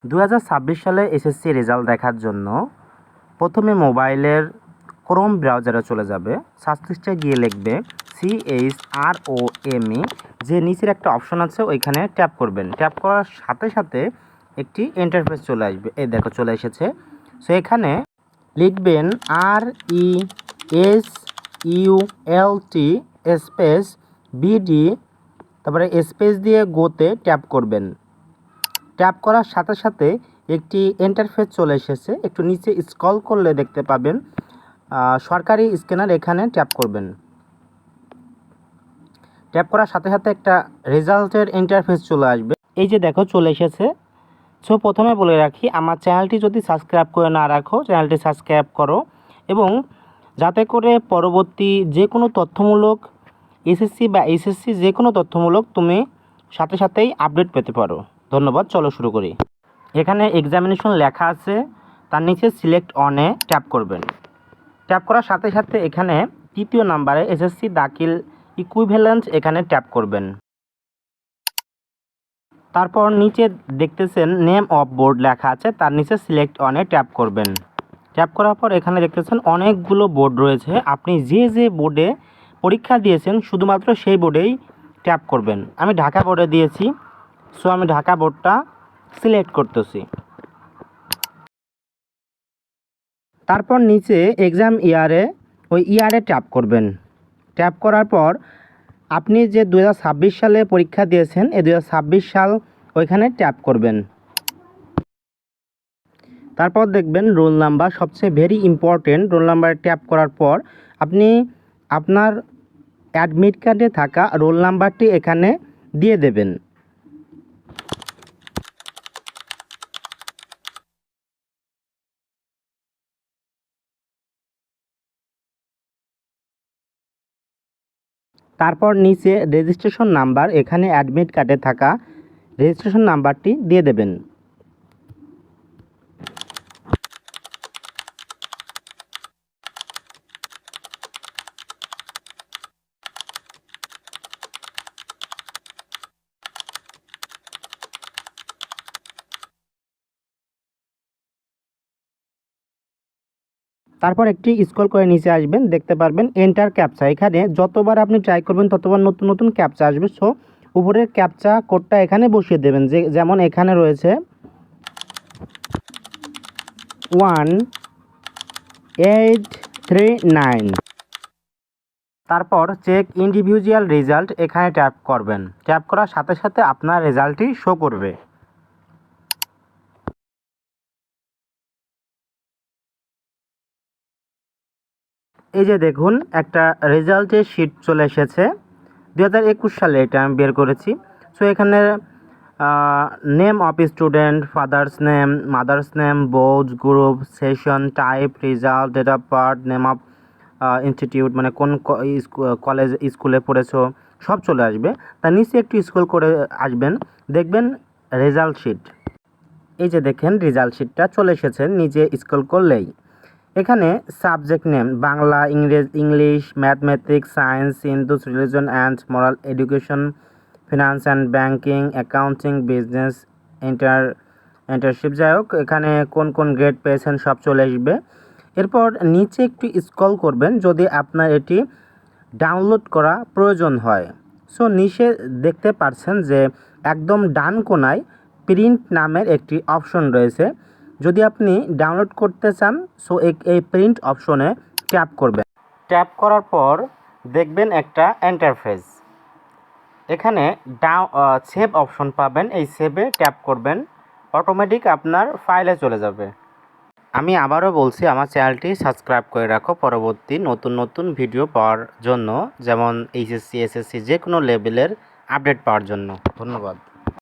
2026 সালে SSC result দেখার জন্য প্রথমে মোবাইলের ক্রোম ব্রাউজারে চলে যাবে। সার্চ লিস্টে গিয়ে লিখবে CHROME, যে নিচের একটা অপশন আছে ওইখানে ট্যাপ করবেন। ট্যাপ করার সাথে সাথে একটি ইন্টারফেস চলে আসবে। এই দেখো চলে এসেছে। সো এখানে লিখবেন RESULT স্পেস BD, তারপরে স্পেস দিয়ে গোতে ট্যাপ করবেন। ট্যাপ করার সাথে সাথে একটি ইন্টারফেস চলে এসেছে। একটু নিচে স্ক্রল করলে দেখতে পাবেন সরকারি স্ক্যানার, এখানে ট্যাপ করবেন। ট্যাপ করার সাথে সাথে একটা রেজাল্টের ইন্টারফেস চলে আসবে। এই যে দেখো চলে এসেছে। সো প্রথমে বলে রাখি, আমার চ্যানেলটি যদি সাবস্ক্রাইব করে না রাখো, চ্যানেলটি সাবস্ক্রাইব করো এবং যাতে করে পরবর্তী যে কোনো তথ্যমূলক এসএসসি বা এইচএসসি যে কোনো তথ্যমূলক তুমি সাথে সাথেই আপডেট পেতে পারো। ধন্যবাদ। চলো শুরু করি। এখানে এক্সামিনেশন লেখা আছে, তার নিচে সিলেক্ট অনে ট্যাপ করবেন। ট্যাপ করার সাথে সাথে এখানে তৃতীয় নাম্বারে এসএসসি দাখিল ইকুইভ্যালেন্স এখানে ট্যাপ করবেন। তারপর নিচে দেখতেছেন নেম অফ বোর্ড লেখা আছে, তার নিচে সিলেক্ট অনে ট্যাপ করবেন। ট্যাপ করার পর এখানে দেখতেছেন অনেকগুলো বোর্ড রয়েছে। আপনি যে যে বোর্ডে পরীক্ষা দিয়েছেন শুধুমাত্র সেই বোর্ডেই ট্যাপ করবেন। আমি ঢাকা বোর্ডে দিয়েছি, সো আমি ঢাকা বোর্ডটা সিলেক্ট করতেছি। তারপর নিচে এক্সাম ইয়ারে ওই ইয়ারে ট্যাপ করবেন। ট্যাপ করার পর আপনি যে 2026 সালে পরীক্ষা দিয়েছেন এই 2026 সাল ওইখানে ট্যাপ করবেন। তারপর দেখবেন রোল নাম্বার, সবচেয়ে ভেরি ইম্পর্টেন্ট। রোল নাম্বারে ট্যাপ করার পর আপনি আপনার অ্যাডমিট কার্ডে থাকা রোল নাম্বারটি এখানে দিয়ে দেবেন। তারপর নিচে রেজিস্ট্রেশন নাম্বার, এখানে অ্যাডমিট কার্ডে থাকা রেজিস্ট্রেশন নাম্বারটি দিয়ে দেবেন। তারপর একটি স্ক্রল করে নিচে আসবেন, দেখতে পারবেন এন্টার ক্যাপচা। এখানে যতবার আপনি ট্রাই করবেন ততবার নতুন নতুন ক্যাপচা আসবে। সো উপরের ক্যাপচা কোডটা এখানে বসিয়ে দেবেন, যেমন এখানে রয়েছে 1839। তারপর চেক ইন্ডিভিজুয়াল রেজাল্ট এখানে ট্যাপ করবেন। ট্যাপ করার সাথে সাথে আপনার রেজাল্টটি শো করবে। এই যে দেখুন একটা রেজাল্টের শিট চলে এসেছে। 2021 সালে এটা আমি বের করেছি। সো এখানে name of student, father's name, mother's name, board, group, session, type, result, date of birth, name of institute, মানে কোন কলেজ স্কুলে পড়েছো সব চলে আসবে। তার নিচে একটু স্ক্রল করে আসবেন, দেখবেন রেজাল্ট শিট। এই যে দেখেন রেজাল্ট শিটটা চলে এসেছে। নিচে স্ক্রল করলেই এখানে subject name Bangla, English, mathematics, science, Hindu, religion and moral education, finance and banking, accounting, business, entrepreneurship, যাই হোক এখানে কোন কোন গ্রেড পেয়েছেন সব চলে আসবে। এরপর নিচে একটু স্ক্রল করবেন যদি আপনার এটি ডাউনলোড করা প্রয়োজন হয়। সো নিচে দেখতে পাচ্ছেন যে একদম ডান কোনায় প্রিন্ট নামের একটি অপশন রয়েছে। যদি আপনি ডাউনলোড করতে চান সো এই প্রিন্ট অপশনে ট্যাপ করবেন। ট্যাপ করার পর দেখবেন একটা ইন্টারফেস। এখানে সেভ অপশন পাবেন, এই সেভে ট্যাপ করবেন, অটোমেটিক আপনার ফাইলে চলে যাবে। আমি আবারও বলছি, আমার চ্যানেলটি সাবস্ক্রাইব করে রাখো পরবর্তী নতুন নতুন ভিডিও পাওয়ার জন্য, যেমন এইচএসসি, এসএসসি যে কোনো লেভেলের আপডেট পাওয়ার জন্য। ধন্যবাদ।